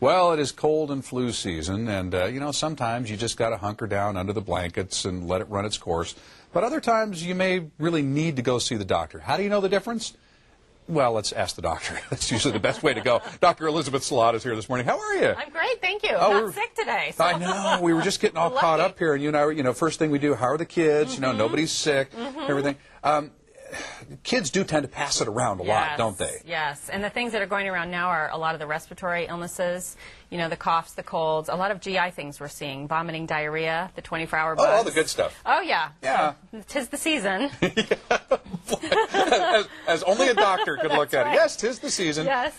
Well, it is cold and flu season, and, you know, sometimes you just got to hunker down under the blankets and let it run its course. But other times you may really need to go see the doctor. How do you know the difference? Well, let's ask the doctor. That's usually the best way to go. Dr. Elizabeth Salat is here this morning. How are you? I'm great, thank you. Oh, Not sick today. So. I know. We were just getting all caught up here, and you and I were, you know, first thing we do, how are the kids? You know, nobody's sick, everything. Kids do tend to pass it around a lot, don't they? Yes, and the things that are going around now are a lot of the respiratory illnesses, you know, the coughs, the colds, a lot of GI things we're seeing, vomiting, diarrhea, the 24-hour buzz. Oh, all the good stuff. Oh, yeah. Yeah. So, 'tis the season. as only a doctor could look at it. right. Yes, 'tis the season. Yes.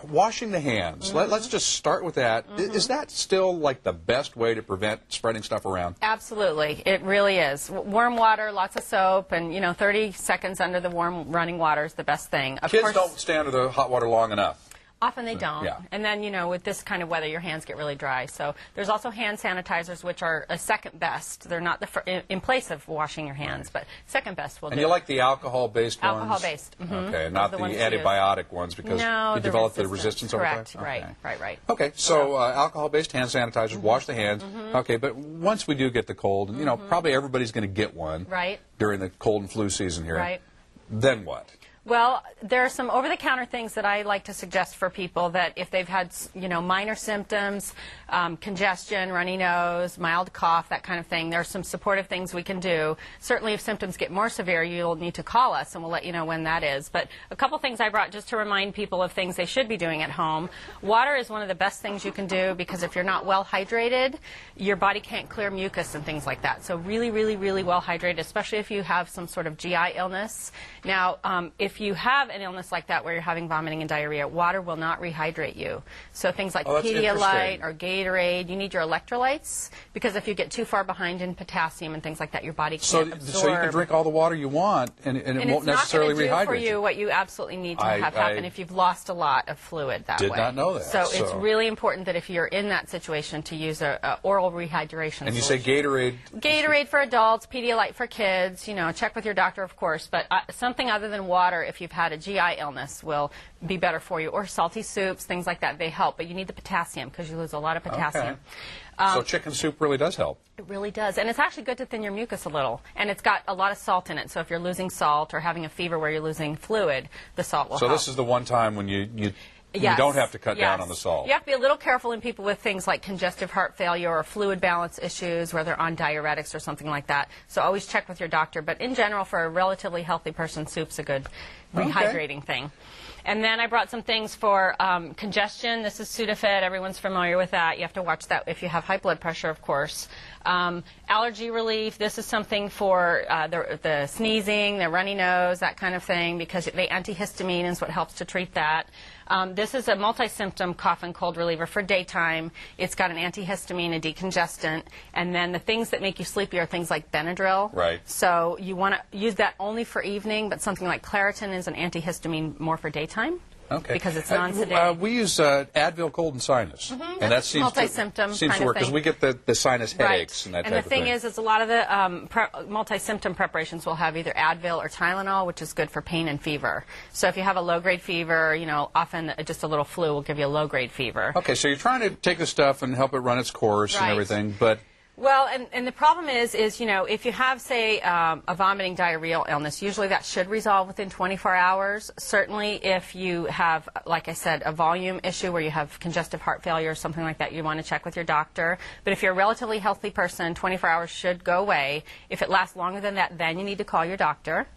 Washing the hands. Let's just start with that. Is that still like the best way to prevent spreading stuff around? Absolutely. It really is. Warm water, lots of soap, and, you know, 30 seconds under the warm running water is the best thing. Of Kids course, don't stay under the hot water long enough. often they don't. Yeah. And then, you know, with this kind of weather, your hands get really dry. So there's also hand sanitizers, which are a second best. They're not in place of washing your hands, but second best will do. And you like the alcohol-based ones? Alcohol-based. Okay, not the ones to use. antibiotic ones because you develop the resistance over time? Correct, right. Okay, so alcohol-based hand sanitizers, wash the hands. Okay, but once we do get the cold, and you know, probably everybody's going to get one during the cold and flu season here. Right. Then what? Well, there are some over-the-counter things that I like to suggest for people that if they've had, you know, minor symptoms, congestion, runny nose, mild cough, that kind of thing, there are some supportive things we can do. Certainly if symptoms get more severe, you'll need to call us, and we'll let you know when that is. But a couple things I brought just to remind people of things they should be doing at home. Water is one of the best things you can do because if you're not well hydrated, your body can't clear mucus and things like that. So really, really, really well hydrated, especially if you have some sort of GI illness. Now, if you have an illness like that where you're having vomiting and diarrhea, water will not rehydrate you. So things like Pedialyte or Gatorade, you need your electrolytes because if you get too far behind in potassium and things like that, your body can't absorb. So you can drink all the water you want and it won't necessarily rehydrate you. And it's not going to do for you what you absolutely need to have happen if you've lost a lot of fluid that way. Did not know that. So it's really important that if you're in that situation to use a oral rehydration And you solution. say Gatorade? Gatorade for adults, Pedialyte for kids, you know, check with your doctor, of course, but something other than water, if you've had a GI illness, will be better for you. Or salty soups, things like that, they help. But you need the potassium because you lose a lot of potassium. Okay. So chicken soup really does help. It really does. And it's actually good to thin your mucus a little. And it's got a lot of salt in it. So if you're losing salt or having a fever where you're losing fluid, the salt will help. So this is the one time when you don't have to cut down on the salt. You have to be a little careful in people with things like congestive heart failure or fluid balance issues where they're on diuretics or something like that. So always check with your doctor. But in general, for a relatively healthy person, soup's a good rehydrating thing. And then I brought some things for congestion. This is Sudafed. Everyone's familiar with that. You have to watch that if you have high blood pressure, of course. Allergy relief. This is something for the sneezing, the runny nose, that kind of thing, because the antihistamine is what helps to treat that. This is a multi-symptom cough and cold reliever for daytime. It's got an antihistamine, a decongestant, and then the things that make you sleepy are things like Benadryl. Right. So you want to use that only for evening, but something like Claritin is an antihistamine more for daytime. Okay. Because it's non-sedating. We use Advil cold and sinus, and that seems multi-symptom to work because we get the sinus headaches and that type of thing. And the thing is a lot of the multi-symptom preparations will have either Advil or Tylenol, which is good for pain and fever. So if you have a low-grade fever, you know, often just a little flu will give you a low-grade fever. Okay, so you're trying to take the stuff and help it run its course and everything, but... Well, and the problem is, you know, if you have, say, a vomiting diarrheal illness, usually that should resolve within 24 hours. Certainly if you have, like I said, a volume issue where you have congestive heart failure or something like that, you want to check with your doctor. But if you're a relatively healthy person, 24 hours should go away. If it lasts longer than that, then you need to call your doctor.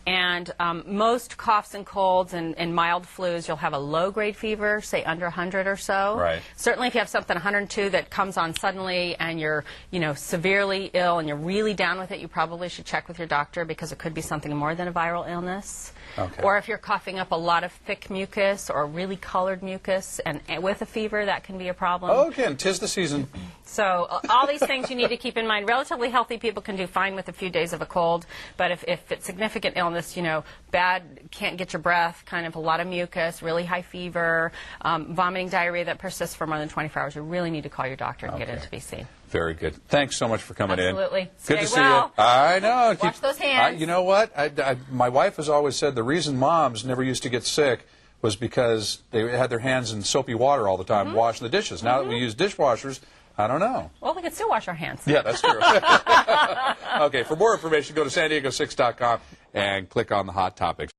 And most coughs and colds and mild flus, you'll have a low-grade fever, say under 100 or so. Right. Certainly if you have something 102 that comes on suddenly and you're, you know, severely ill and you're really down with it, you probably should check with your doctor because it could be something more than a viral illness. Okay. Or if you're coughing up a lot of thick mucus or really colored mucus and with a fever, that can be a problem. Oh, again, 'tis the season. So all these things you need to keep in mind. Relatively healthy people can do fine with a few days of a cold, but if it's significant illness, you know, bad, can't get your breath, kind of a lot of mucus, really high fever, vomiting, diarrhea that persists for more than 24 hours, you really need to call your doctor and get in to be seen. Very good. Thanks so much for coming in. Absolutely. Good to see well. you. I know. Wash those hands. You know what? My wife has always said the reason moms never used to get sick was because they had their hands in soapy water all the time washing the dishes. Now that we use dishwashers, I don't know. Well, we can still wash our hands. Yeah, that's true. Okay, for more information, go to san diego6.com and click on the Hot Topics.